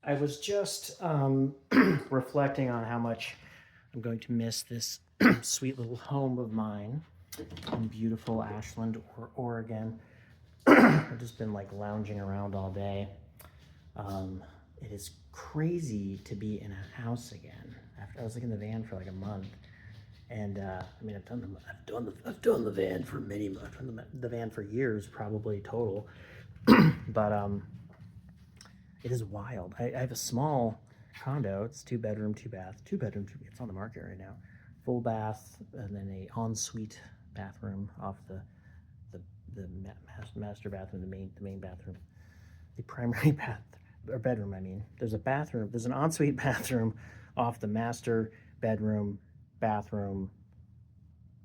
I was just reflecting on how much I'm going to miss this sweet little home of mine in beautiful Ashland, Oregon. I've just been like lounging around all day. It is crazy to be in a house again. After I was like in the van for like a month, and I mean I've done the van for I've done the van for years probably total, but it is wild. I have a small condo. It's 2 bedroom, 2 bath, 2 bedroom. It's on the market right now. Full bath, and then a ensuite bathroom off the master bathroom, the main bathroom, the primary bath or bedroom. I mean, there's a bathroom. There's an ensuite bathroom off the master bedroom, bathroom.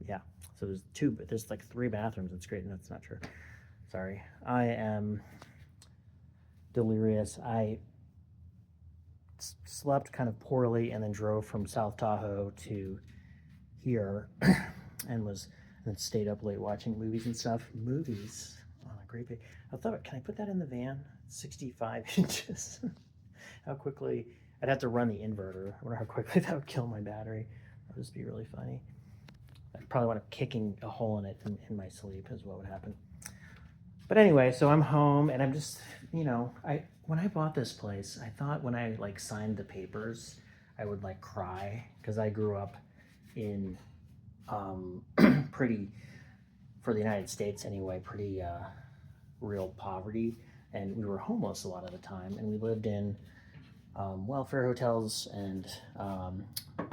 Yeah. So there's two, but there's like 3 bathrooms. It's great. That's not true. Sorry. I am delirious. I slept kind of poorly and then drove from South Tahoe to here and stayed up late watching movies and stuff. Movies on a great big. I thought, can I put that in the van? 65 inches. How quickly I'd have to run the inverter. I wonder how quickly that would kill my battery. That would just be really funny. I'd probably wind up kicking a hole in it in my sleep is what would happen. But anyway, so I'm home and I'm just, when I bought this place, I thought when I like signed the papers, I would like cry because I grew up in pretty, for the United States anyway, pretty real poverty, and we were homeless a lot of the time, and we lived in welfare hotels, and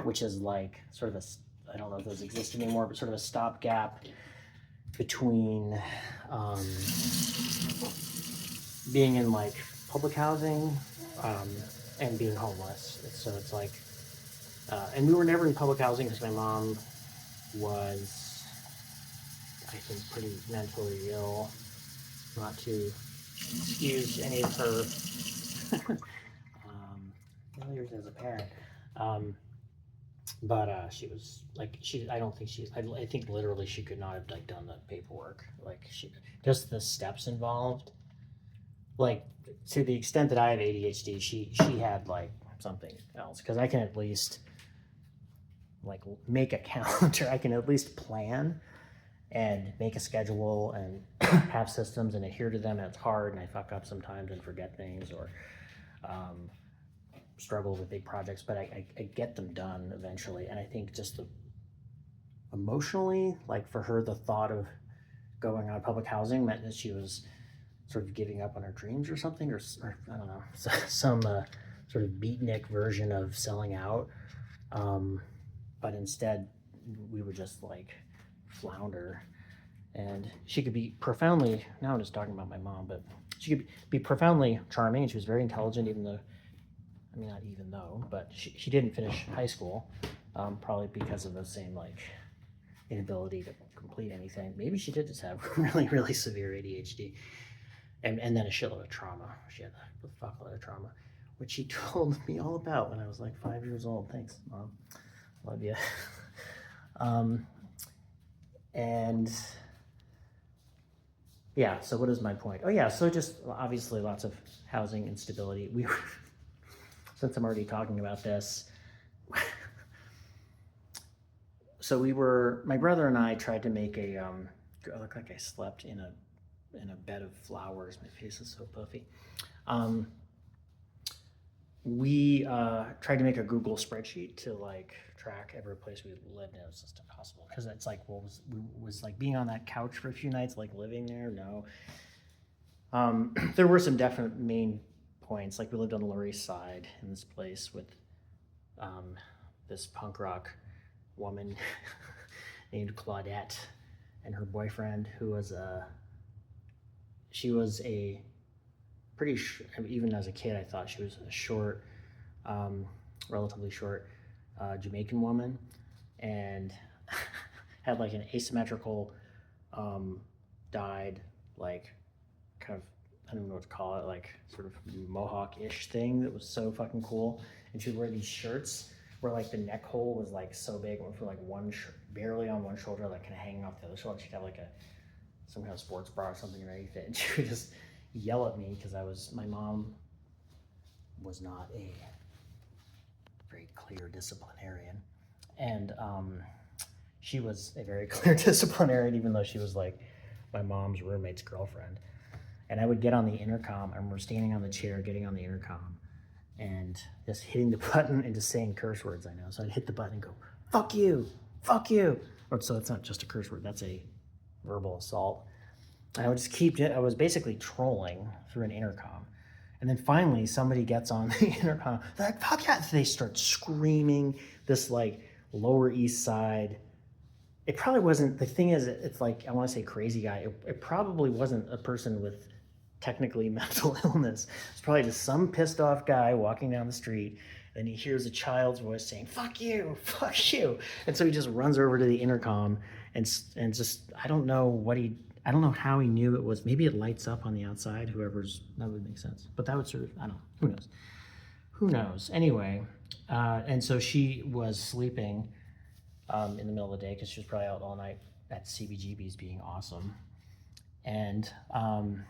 which is like sort of I don't know if those exist anymore, but sort of a stopgap between being in like public housing and being homeless. So it's like, and we were never in public housing because my mom was, I think, pretty mentally ill. Not to excuse any of her failures as a parent. But she was like, I don't think I think literally she could not have like done the paperwork. Like just the steps involved. Like to the extent that I have ADHD, she had like something else, because I can at least like make a calendar. I can at least plan and make a schedule and have systems and adhere to them. And it's hard, and I fuck up sometimes and forget things, or struggle with big projects, but I get them done eventually. And I think just emotionally, like for her, the thought of going on public housing meant that she was sort of giving up on her dreams or something, or I don't know, some sort of beatnik version of selling out. But instead, we would just like flounder, and she could be profoundly, now I'm just talking about my mom, but she could be profoundly charming, and she was very intelligent, not even though, but she didn't finish high school, probably because of the same like inability to complete anything. Maybe she did just have really, really severe ADHD, and then a shitload of trauma. She had a fuckload of trauma, which she told me all about when I was like 5 years old. Thanks, Mom. Love you. And yeah, so what is my point? Oh yeah, so just obviously lots of housing instability. We were, since I'm already talking about this, so my brother and I tried to make I look like I slept in a bed of flowers. My face is so puffy. We tried to make a Google spreadsheet to like track every place we lived in. It was just impossible, because it's like, was like being on that couch for a few nights, like living there? No. There were some definite main points. Like we lived on the Lower East Side in this place with this punk rock woman named Claudette, and her boyfriend, who was she was a pretty even as a kid I thought she was a short, relatively short Jamaican woman, and had like an asymmetrical dyed, like kind of, I don't know what to call it, like sort of mohawk-ish thing that was so fucking cool. And she would wear these shirts where like the neck hole was like so big, for like barely on one shoulder, like kind of hanging off the other shoulder. She'd have like some kind of sports bra or something underneath it, and she would just yell at me because my mom was not a very clear disciplinarian. And she was a very clear disciplinarian, even though she was like my mom's roommate's girlfriend. And I would get on the intercom, and we're standing on the chair getting on the intercom and just hitting the button and just saying curse words I know. So I'd hit the button and go, fuck you, fuck you. Or so it's not just a curse word, that's a verbal assault. And I would just keep it, I was basically trolling through an intercom. And then finally somebody gets on the intercom, they're like, fuck yeah. They start screaming this like Lower East Side. It probably wasn't, the thing is, it's like, I want to say crazy guy. It probably wasn't a person with technically mental illness. It's probably just some pissed off guy walking down the street, and he hears a child's voice saying, fuck you, fuck you. And so he just runs over to the intercom and just, I don't know how he knew it was. Maybe it lights up on the outside, that would make sense. But that would sort of, I don't know, who knows? Anyway, and so she was sleeping in the middle of the day because she was probably out all night at CBGB's being awesome. And I'm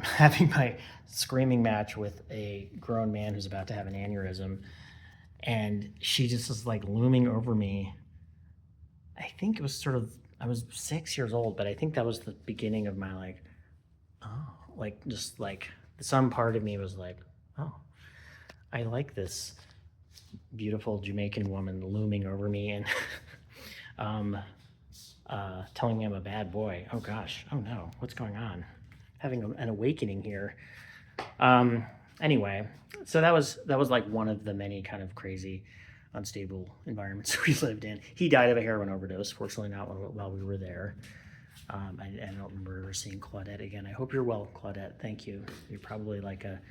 having my screaming match with a grown man who's about to have an aneurysm. And she just was like looming over me. I think it was I was 6 years old, but I think that was the beginning of my like, oh, like just like some part of me was like, oh, I like this beautiful Jamaican woman looming over me and telling me I'm a bad boy. Oh gosh, oh no, what's going on? Having an awakening here. Anyway, so that was like one of the many kind of crazy, unstable environments we lived in. He died of a heroin overdose, fortunately not while we were there. I don't remember ever seeing Claudette again. I hope you're well, Claudette. Thank you. You're probably like a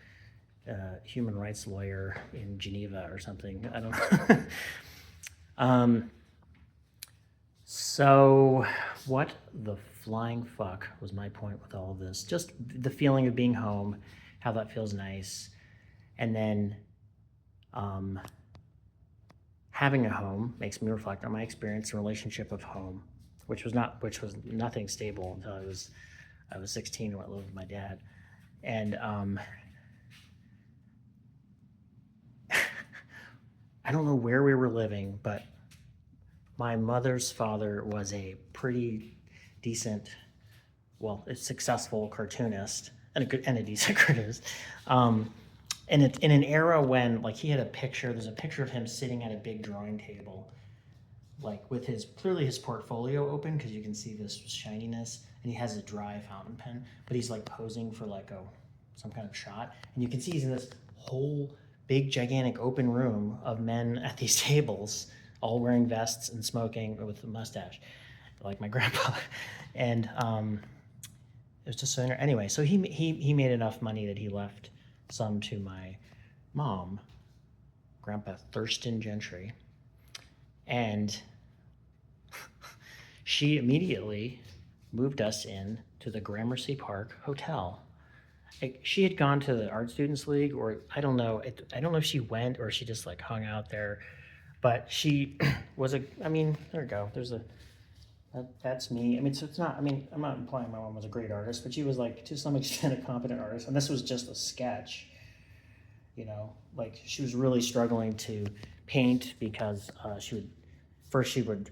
human rights lawyer in Geneva or something. I don't know. So what the flying fuck was my point with all of this? Just the feeling of being home, how that feels nice. And then having a home makes me reflect on my experience and relationship of home, which was nothing stable until I was 16 when I lived with my dad. And I don't know where we were living, but my mother's father was a pretty decent, a successful cartoonist and a decent cartoonist. And it's in an era when like he had there's a picture of him sitting at a big drawing table, like with clearly his portfolio open because you can see this shininess, and he has a dry fountain pen, but he's like posing for like some kind of shot, and you can see he's in this whole big gigantic open room of men at these tables, all wearing vests and smoking with a mustache, like my grandpa. And it was just so anyway. So he made enough money that he left some to my mom, Grandpa Thurston Gentry, and she immediately moved us in to the Gramercy Park Hotel. She had gone to the Art Students League, or I don't know if she went or she just like hung out there, but she was there we go. That's me. I mean, so it's not, I'm not implying my mom was a great artist, but she was like to some extent a competent artist. And this was just a sketch, like she was really struggling to paint because she would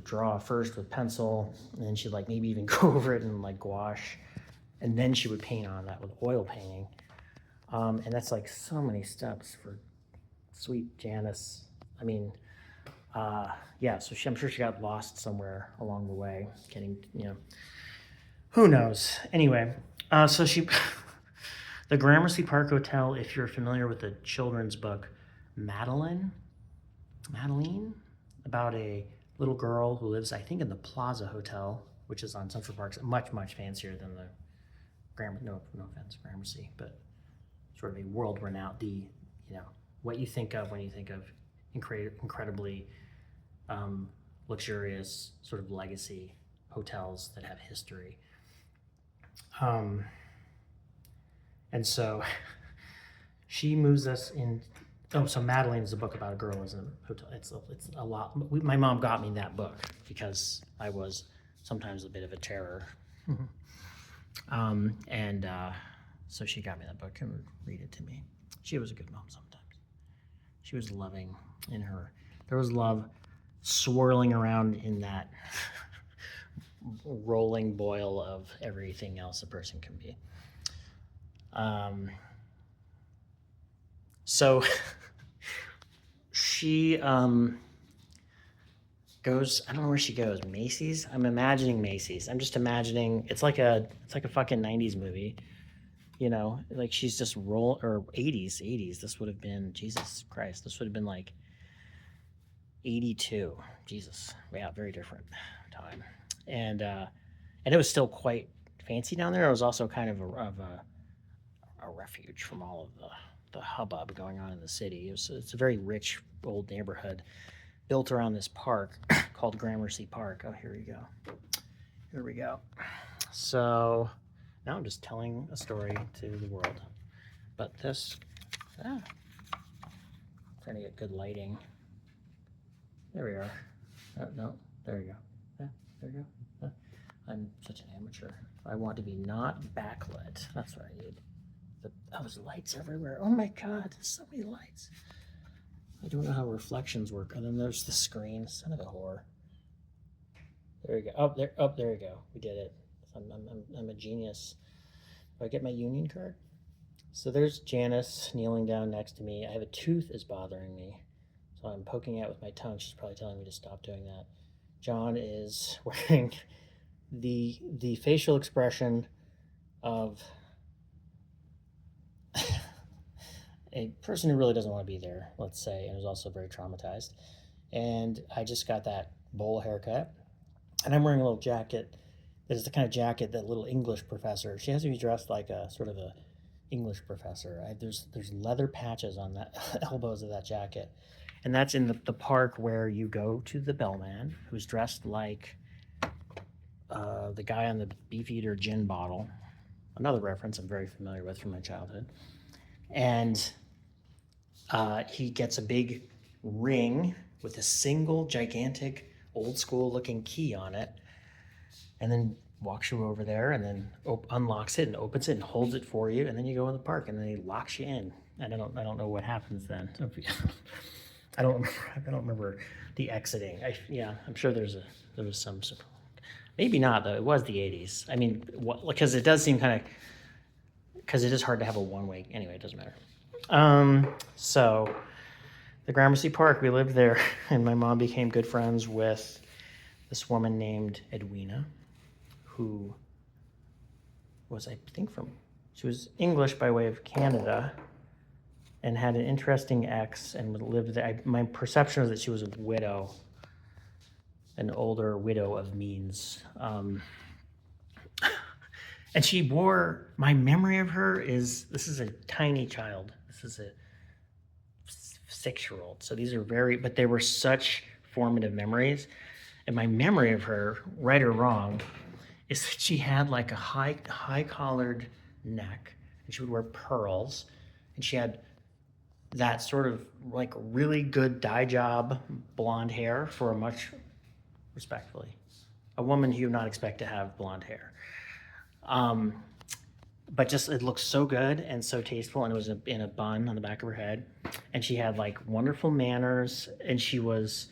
draw first with pencil, and then she'd like maybe even go over it in like gouache, and then she would paint on that with oil painting. And that's like so many steps for sweet Janice. So I'm sure she got lost somewhere along the way, getting, who knows. Anyway, so the Gramercy Park Hotel, if you're familiar with the children's book, Madeline, about a little girl who lives, I think, in the Plaza Hotel, which is on Central Park, much, much fancier than the no offense, Gramercy, but sort of a world-renowned, what you think of when you think of incredibly luxurious sort of legacy hotels that have history. And so she moves us in. Oh, so Madeline is a book about a girl in a hotel. It's a lot. My mom got me that book because I was sometimes a bit of a terror. So she got me that book and would read it to me. She was a good mom sometimes. She was loving in her. There was love swirling around in that rolling boil of everything else a person can be. So she goes, I don't know where she goes. Macy's? I'm imagining Macy's. I'm just imagining it's like a fucking 90s movie. You know, like she's just or 80s. This would have been, Jesus Christ, this would have been like 82. Jesus. Yeah, very different time. And it was still quite fancy down there. It was also kind of a refuge from all of the hubbub going on in the city. It's a very rich old neighborhood built around this park called Gramercy Park. Oh, here we go. Here we go. So now I'm just telling a story to the world. But this, trying to get good lighting. There we are. No, there you go. Yeah, there you go. I'm such an amateur. I want to be not backlit. That's what I need. There's lights everywhere. Oh my God, there's so many lights. I don't know how reflections work. And then there's the screen. Son of a whore. There we go. There we go. We did it. I'm a genius. Do I get my union card? So there's Janice kneeling down next to me. I have a tooth is bothering me. So I'm poking out with my tongue. She's probably telling me to stop doing that. John is wearing the facial expression of a person who really doesn't want to be there, let's say, and is also very traumatized. And I just got that bowl haircut, and I'm wearing a little jacket that is the kind of jacket that little English professor, she has to be dressed like a sort of a English professor. There's leather patches on the elbows of that jacket. And that's in the park where you go to the bellman, who's dressed like the guy on the Beefeater gin bottle. Another reference I'm very familiar with from my childhood. And he gets a big ring with a single gigantic old school looking key on it, and then walks you over there and then unlocks it and opens it and holds it for you, and then you go in the park and then he locks you in. And I don't know what happens then. I don't remember the exiting. I'm sure there was some, maybe not though. It was the 80s. I mean, because it does seem kind of, because it is hard to have a one-way. Anyway, it doesn't matter. So the Gramercy Park, we lived there, and my mom became good friends with this woman named Edwina, who was, I think, she was English by way of Canada, and had an interesting ex and lived there. My perception was that she was a widow, an older widow of means. And she wore, my memory of her is, this is a tiny child. This is a 6-year-old. So these are but they were such formative memories. And my memory of her, right or wrong, is that she had like a high collared neck, and she would wear pearls, and she had that sort of like really good dye job blonde hair for respectfully, a woman who you would not expect to have blonde hair. But just, it looked so good and so tasteful, and it was in a bun on the back of her head. And she had like wonderful manners, and she was,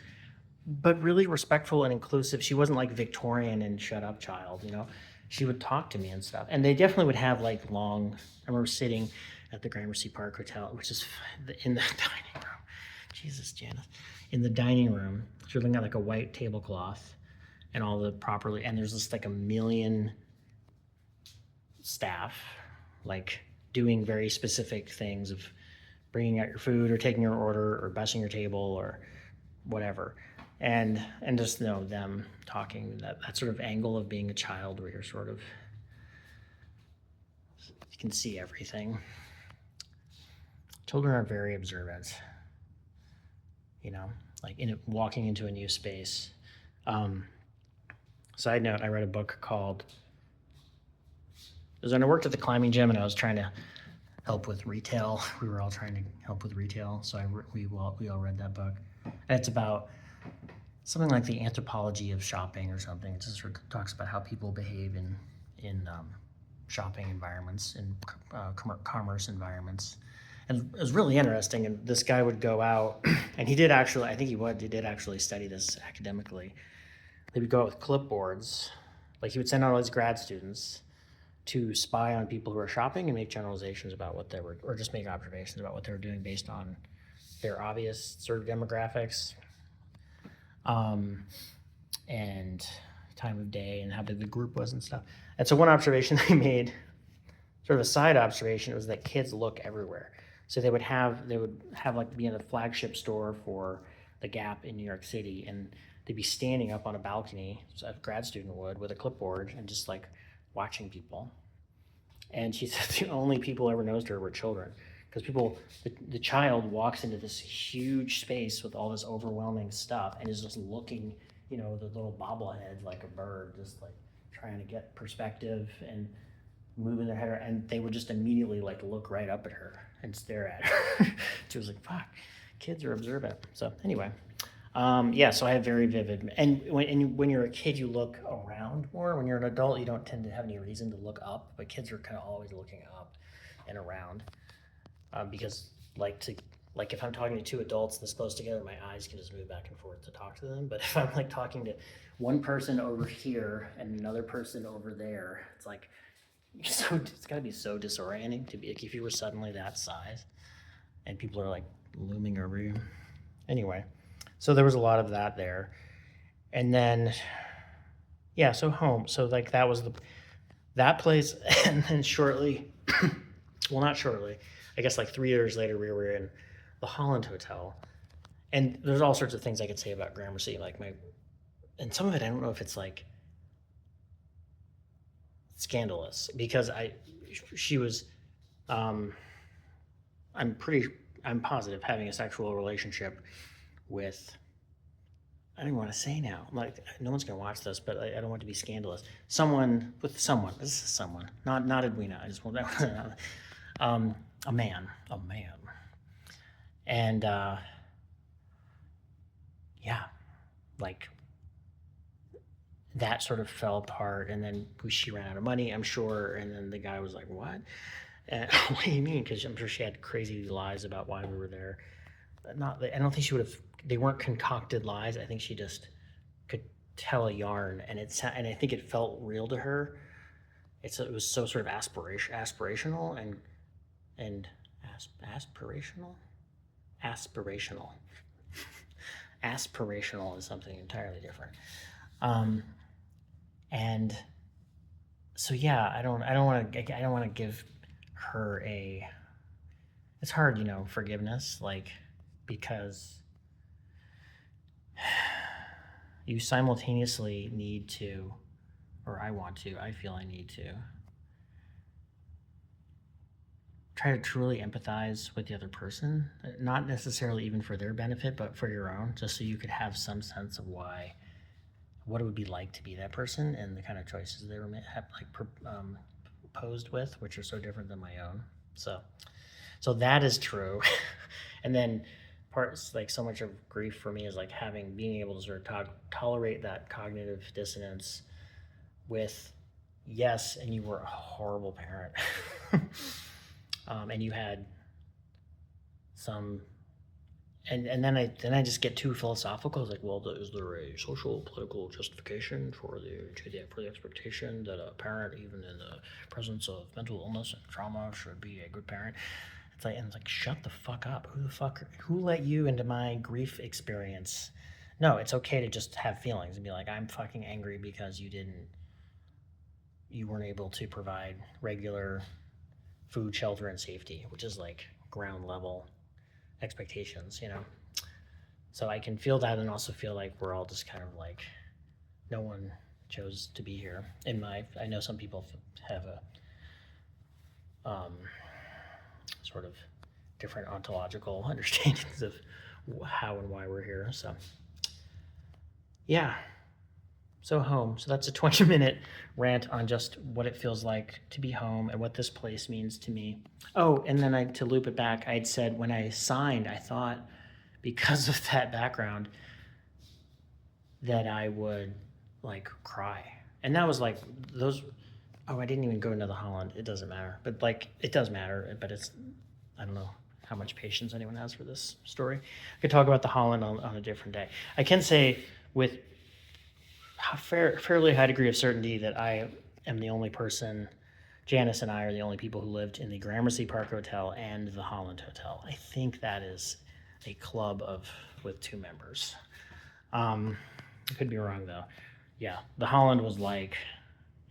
but really respectful and inclusive. She wasn't like Victorian and shut up child, you know. She would talk to me and stuff. And they definitely would have like I remember sitting at the Gramercy Park Hotel, which is in the dining room. Jesus, Janice. In the dining room, she was looking at like a white tablecloth and all the and there's just like a million staff, like doing very specific things of bringing out your food or taking your order or bussing your table or whatever. And just them talking, that sort of angle of being a child where you're sort of, you can see everything. Children are very observant, like walking into a new space. Side note, I read a book called, when I worked at the climbing gym and I was trying to help with retail. We were all trying to help with retail, so we all read that book. And it's about something like the anthropology of shopping or something. It just sort of talks about how people behave in shopping environments and commerce environments. And it was really interesting. And this guy would go out, and he did actually, I think he did actually study this academically. He would go out with clipboards, like he would send out all his grad students to spy on people who are shopping and make generalizations about what they were, or just make observations about what they were doing based on their obvious sort of demographics, and time of day and how big the group was and stuff. And so one observation they made, sort of a side observation, was that kids look everywhere. So they would have like be in a flagship store for the Gap in New York City, and they'd be standing up on a balcony, so a grad student would, with a clipboard and just like watching people. And she said the only people who ever noticed her were children, because the child walks into this huge space with all this overwhelming stuff and is just looking, the little bobblehead like a bird, just like trying to get perspective and moving their head, and they would just immediately like look right up at her and stare at her. She was like, fuck, kids are observant. So anyway, so I have very vivid, and when you're a kid, you look around more. When you're an adult, you don't tend to have any reason to look up, but kids are kind of always looking up and around, because if I'm talking to two adults this close together, my eyes can just move back and forth to talk to them. But if I'm like talking to one person over here and another person over there, it's like, it's got to be so disorienting to be like, if you were suddenly that size and people are like looming over you. Anyway, so there was a lot of that there. And then, so home. So like that was that place. And then shortly, well, not shortly, I guess like 3 years later, we were in the Holland Hotel. And there's all sorts of things I could say about Gramercy, and some of it, I don't know if it's like scandalous, because she was, I'm positive, having a sexual relationship with, I don't even want to say now, like, no one's gonna watch this, but I don't want it to be scandalous. This is someone, not Edwina. I just want that. A man, and like that sort of fell apart, and then she ran out of money, I'm sure, and then the guy was like, what? What do you mean? Because I'm sure she had crazy lies about why we were there. I don't think they weren't concocted lies. I think she just could tell a yarn, and I think it felt real to her. It was so sort of aspirational and aspirational. Aspirational is something entirely different. And so I don't want to give her it's hard, forgiveness, like, because you simultaneously need to, or I feel I need to try to truly empathize with the other person, not necessarily even for their benefit, but for your own, just so you could have some sense of what it would be like to be that person and the kind of choices they were posed with, which are so different than my own. So that is true. And then parts, like, so much of grief for me is like being able to sort of tolerate that cognitive dissonance with, yes, and you were a horrible parent. And you had some, and then I just get too philosophical. It's like, well, is there a social political justification for the expectation that a parent, even in the presence of mental illness and trauma, should be a good parent? It's like, shut the fuck up. Who let you into my grief experience? No, it's okay to just have feelings and be like, I'm fucking angry because you weren't able to provide regular food, shelter, and safety, which is like ground level expectations, So I can feel that, and also feel like we're all just kind of like, no one chose to be here. I know some people have a sort of different ontological understandings of how and why we're here. So so home. So that's a 20-minute rant on just what it feels like to be home and what this place means to me. Oh, and then to loop it back, I'd said when I signed, I thought, because of that background, that I would like cry. And that was like Oh, I didn't even go into the Holland. It doesn't matter. But like, it does matter, but it's, I don't know how much patience anyone has for this story. I could talk about the Holland on a different day. I can say with a fairly high degree of certainty that I am the only person, Janice and I are the only people who lived in the Gramercy Park Hotel and the Holland Hotel. I think that is a club with 2 members. I could be wrong though. Yeah, the Holland was like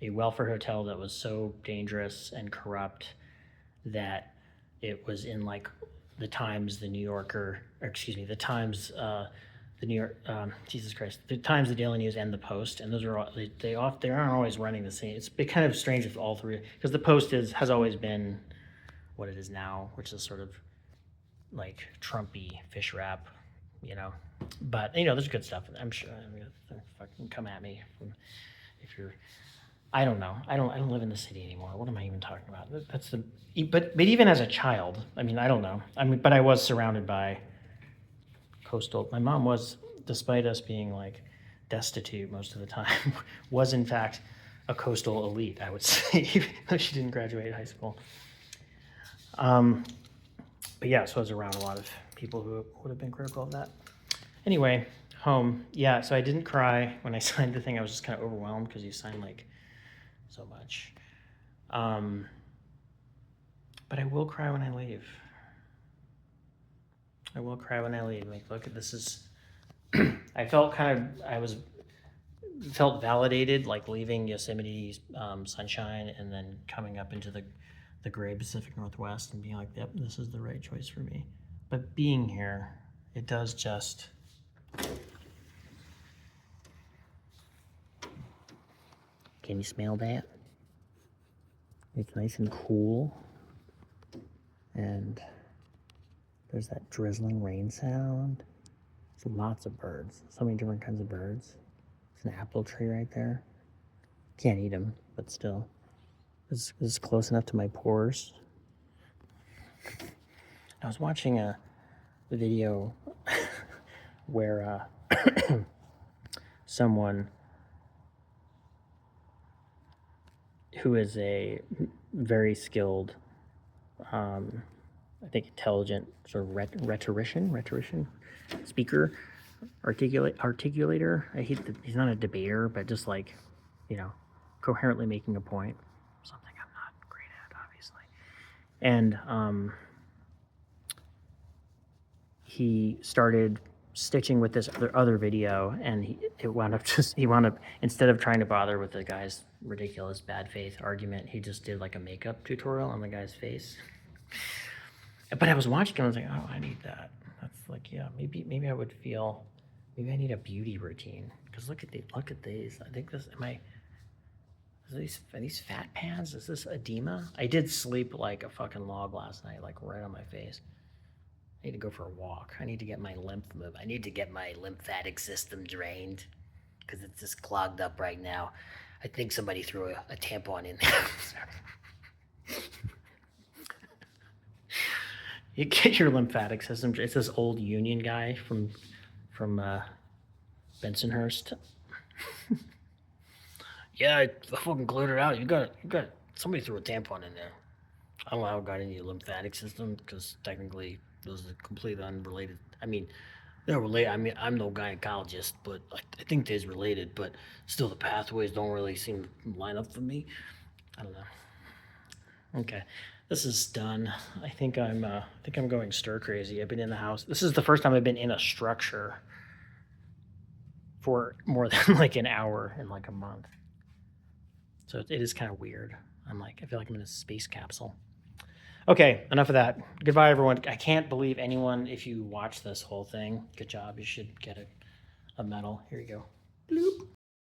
a welfare hotel that was so dangerous and corrupt that it was in like the Times, the New Yorker, or excuse me, the Times, the New York, Jesus Christ, the Times, the Daily News, and the Post, and those are all they aren't always running the same. It's been kind of strange with all 3 because the Post has always been what it is now, which is sort of like Trumpy fish wrap, you know. But there's good stuff. I'm sure. I mean, fucking come at me if you're. I don't know. I don't live in the city anymore. What am I even talking about? But even as a child, I mean, I don't know. I mean, but I was surrounded by coastal. My mom was, despite us being like destitute most of the time, was in fact a coastal elite, I would say, even though she didn't graduate high school. But yeah, so I was around a lot of people who would have been critical of that. Anyway, home. Yeah, so I didn't cry when I signed the thing. I was just kind of overwhelmed because you sign like so much. But I will cry when I leave. I will cry when I leave. Like, look, this is. I felt felt validated, like leaving Yosemite sunshine and then coming up into the gray Pacific Northwest and being like, yep, this is the right choice for me. But being here, it does just. Can you smell that? It's nice and cool. And there's that drizzling rain sound. There's lots of birds. So many different kinds of birds. There's an apple tree right there. Can't eat them, but still. This is close enough to my pores. I was watching a video where someone who is a very skilled, I think intelligent sort of rhetorician, speaker, articulator. I hate that he's not a debater, but just like, coherently making a point. Something I'm not great at, obviously. And he started stitching with this other video, and he wound up instead of trying to bother with the guy's ridiculous bad faith argument, he just did like a makeup tutorial on the guy's face. But I was watching, and I was like, oh, I need that. That's like, yeah, maybe I would feel, maybe I need a beauty routine. Because look at these. I think are these fat pans? Is this edema? I did sleep like a fucking log last night, like right on my face. I need to go for a walk. I need to get my I need to get my lymphatic system drained because it's just clogged up right now. I think somebody threw a tampon in there. You get your lymphatic system. It's this old Union guy from Bensonhurst. Yeah, I fucking cleared it out. You got somebody threw a tampon in there. I don't know how it got into your lymphatic system because technically those are completely unrelated. I mean, they're related. I mean, I'm no gynecologist, but I think they're related. But still, the pathways don't really seem to line up for me. I don't know. Okay, this is done. I think I'm going stir crazy. I've been in the house. This is the first time I've been in a structure for more than like an hour in like a month. So it is kind of weird. I feel like I'm in a space capsule. Okay, enough of that. Goodbye, everyone. I can't believe anyone, if you watch this whole thing, good job. You should get a medal. Here you go. Bloop.